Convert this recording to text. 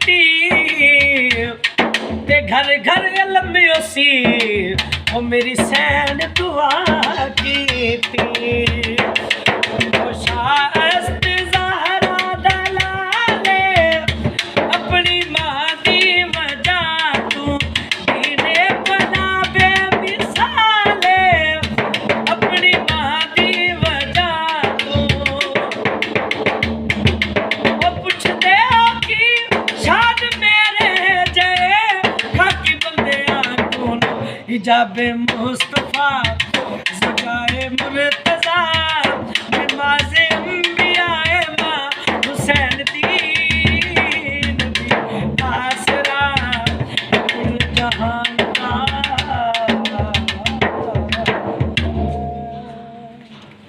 कीती ते घर घर लम्बी सी ओ मेरी सैन दुआ कीती ओ शास्त ज़हरा दलाले अपनी मां दी वजह तू दीने बना बेमिसाले अपनी मां दी वजह तू ओ पुछदे हो कि शान मेरे जय खाकी बंदे हिजाबे मुस्तफा ज़काए मुर्तज़ा